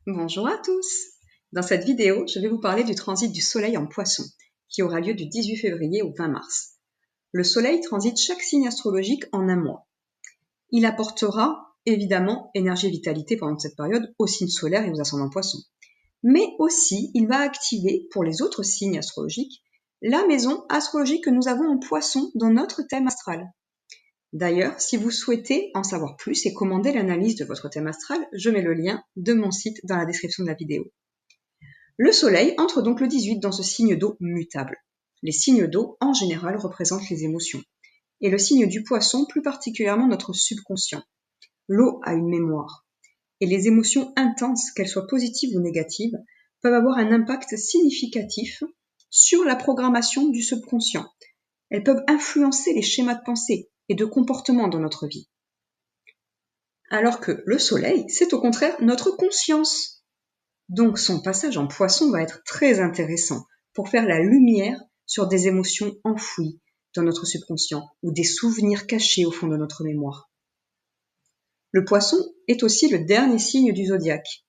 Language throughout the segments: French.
Bonjour à tous! Dans cette vidéo, je vais vous parler du transit du Soleil en Poisson, qui aura lieu du 18 février au 20 mars. Le Soleil transite chaque signe astrologique en un mois. Il apportera évidemment énergie et vitalité pendant cette période aux signes solaires et aux ascendants Poissons. Mais aussi, il va activer, pour les autres signes astrologiques, la maison astrologique que nous avons en Poisson dans notre thème astral. D'ailleurs, si vous souhaitez en savoir plus et commander l'analyse de votre thème astral, je mets le lien de mon site dans la description de la vidéo. Le Soleil entre donc le 18 dans ce signe d'eau mutable. Les signes d'eau, en général, représentent les émotions. Et le signe du Poisson, plus particulièrement notre subconscient. L'eau a une mémoire. Et les émotions intenses, qu'elles soient positives ou négatives, peuvent avoir un impact significatif sur la programmation du subconscient. Elles peuvent influencer les schémas de pensée et de comportement dans notre vie. Alors que le Soleil, c'est au contraire notre conscience. Donc son passage en Poisson va être très intéressant pour faire la lumière sur des émotions enfouies dans notre subconscient ou des souvenirs cachés au fond de notre mémoire. Le Poisson est aussi le dernier signe du zodiaque.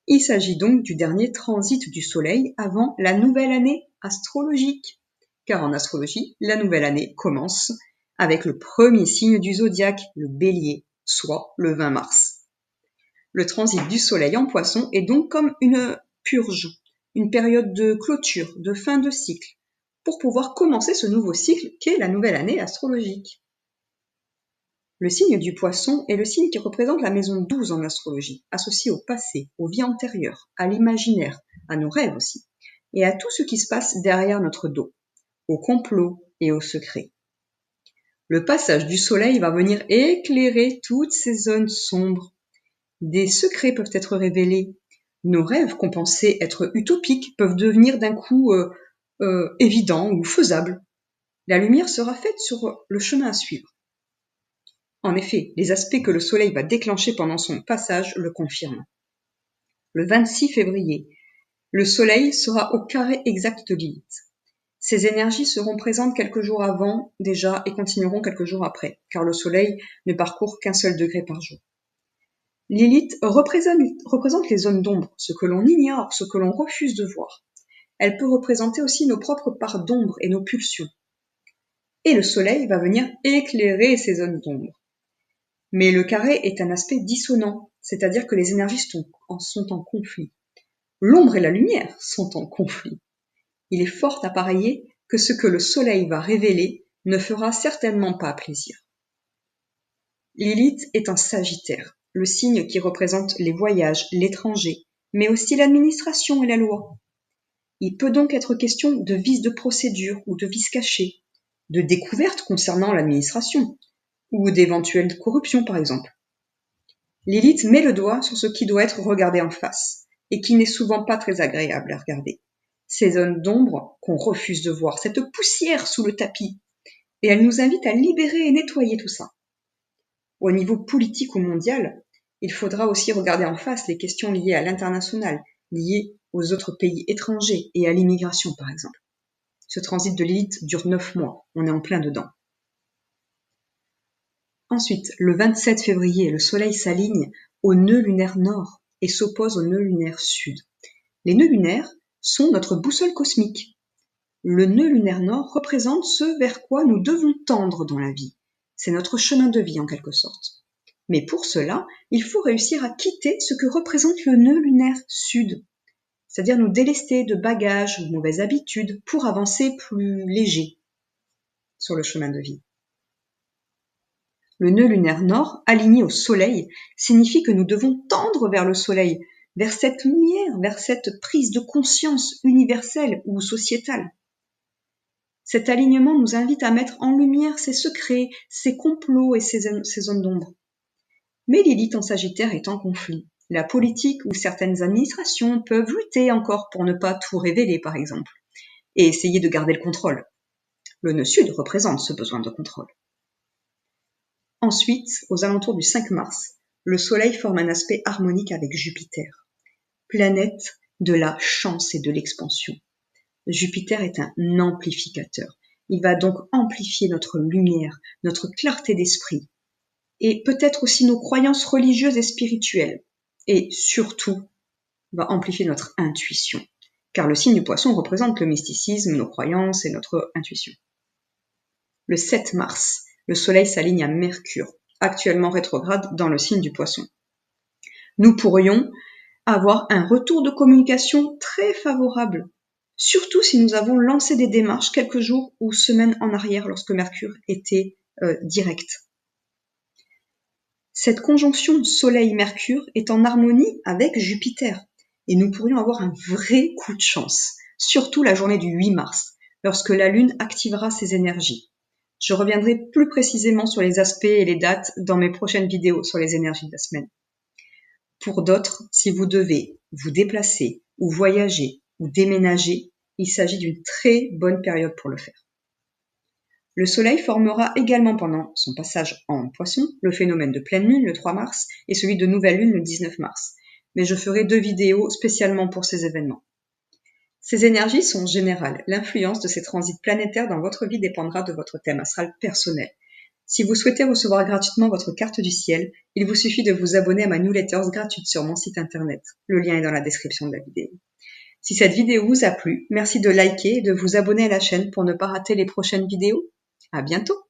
Il s'agit donc du dernier transit du Soleil avant la nouvelle année astrologique. Car en astrologie, la nouvelle année commence avec le premier signe du zodiaque, le Bélier, soit le 20 mars. Le transit du Soleil en Poisson est donc comme une purge, une période de clôture, de fin de cycle, pour pouvoir commencer ce nouveau cycle qu'est la nouvelle année astrologique. Le signe du Poisson est le signe qui représente la maison 12 en astrologie, associée au passé, aux vies antérieures, à l'imaginaire, à nos rêves aussi, et à tout ce qui se passe derrière notre dos, au complot et au secret. Le passage du Soleil va venir éclairer toutes ces zones sombres. Des secrets peuvent être révélés. Nos rêves qu'on pensait être utopiques peuvent devenir d'un coup évidents ou faisables. La lumière sera faite sur le chemin à suivre. En effet, les aspects que le Soleil va déclencher pendant son passage le confirment. Le 26 février, le Soleil sera au carré exact de Lilith. Ces énergies seront présentes quelques jours avant déjà et continueront quelques jours après, car le Soleil ne parcourt qu'un seul degré par jour. Lilith représente les zones d'ombre, ce que l'on ignore, ce que l'on refuse de voir. Elle peut représenter aussi nos propres parts d'ombre et nos pulsions. Et le Soleil va venir éclairer ces zones d'ombre. Mais le carré est un aspect dissonant, c'est-à-dire que les énergies sont en conflit. L'ombre et la lumière sont en conflit. Il est fort à parier que ce que le Soleil va révéler ne fera certainement pas plaisir. Lilith est en Sagittaire, le signe qui représente les voyages, l'étranger, mais aussi l'administration et la loi. Il peut donc être question de vices de procédure ou de vices cachés, de découvertes concernant l'administration, ou d'éventuelles corruptions par exemple. Lilith met le doigt sur ce qui doit être regardé en face, et qui n'est souvent pas très agréable à regarder. Ces zones d'ombre qu'on refuse de voir, cette poussière sous le tapis, et elle nous invite à libérer et nettoyer tout ça. Au niveau politique ou mondial, il faudra aussi regarder en face les questions liées à l'international, liées aux autres pays étrangers et à l'immigration par exemple. Ce transit de Lilith dure 9 mois, on est en plein dedans. Ensuite, le 27 février, le Soleil s'aligne au nœud lunaire nord et s'oppose au nœud lunaire sud. Les nœuds lunaires sont notre boussole cosmique. Le nœud lunaire nord représente ce vers quoi nous devons tendre dans la vie. C'est notre chemin de vie en quelque sorte. Mais pour cela, il faut réussir à quitter ce que représente le nœud lunaire sud, c'est-à-dire nous délester de bagages ou de mauvaises habitudes pour avancer plus léger sur le chemin de vie. Le nœud lunaire nord, aligné au Soleil, signifie que nous devons tendre vers le Soleil, vers cette lumière, vers cette prise de conscience universelle ou sociétale. Cet alignement nous invite à mettre en lumière ces secrets, ces complots et ces zones d'ombre. Mais Lilith en Sagittaire est en conflit. La politique ou certaines administrations peuvent lutter encore pour ne pas tout révéler, par exemple, et essayer de garder le contrôle. Le nœud sud représente ce besoin de contrôle. Ensuite, aux alentours du 5 mars, le Soleil forme un aspect harmonique avec Jupiter, planète de la chance et de l'expansion. Jupiter est un amplificateur. Il va donc amplifier notre lumière, notre clarté d'esprit, et peut-être aussi nos croyances religieuses et spirituelles, et surtout va amplifier notre intuition, car le signe du Poisson représente le mysticisme, nos croyances et notre intuition. Le 7 mars, le Soleil s'aligne à Mercure, actuellement rétrograde dans le signe du Poisson. Nous pourrions avoir un retour de communication très favorable, surtout si nous avons lancé des démarches quelques jours ou semaines en arrière lorsque Mercure était direct. Cette conjonction Soleil-Mercure est en harmonie avec Jupiter et nous pourrions avoir un vrai coup de chance, surtout la journée du 8 mars, lorsque la Lune activera ses énergies. Je reviendrai plus précisément sur les aspects et les dates dans mes prochaines vidéos sur les énergies de la semaine. Pour d'autres, si vous devez vous déplacer ou voyager ou déménager, il s'agit d'une très bonne période pour le faire. Le Soleil formera également pendant son passage en Poisson le phénomène de pleine lune le 3 mars et celui de nouvelle lune le 19 mars. Mais je ferai 2 vidéos spécialement pour ces événements. Ces énergies sont générales. L'influence de ces transits planétaires dans votre vie dépendra de votre thème astral personnel. Si vous souhaitez recevoir gratuitement votre carte du ciel, il vous suffit de vous abonner à ma newsletter gratuite sur mon site internet. Le lien est dans la description de la vidéo. Si cette vidéo vous a plu, merci de liker et de vous abonner à la chaîne pour ne pas rater les prochaines vidéos. À bientôt!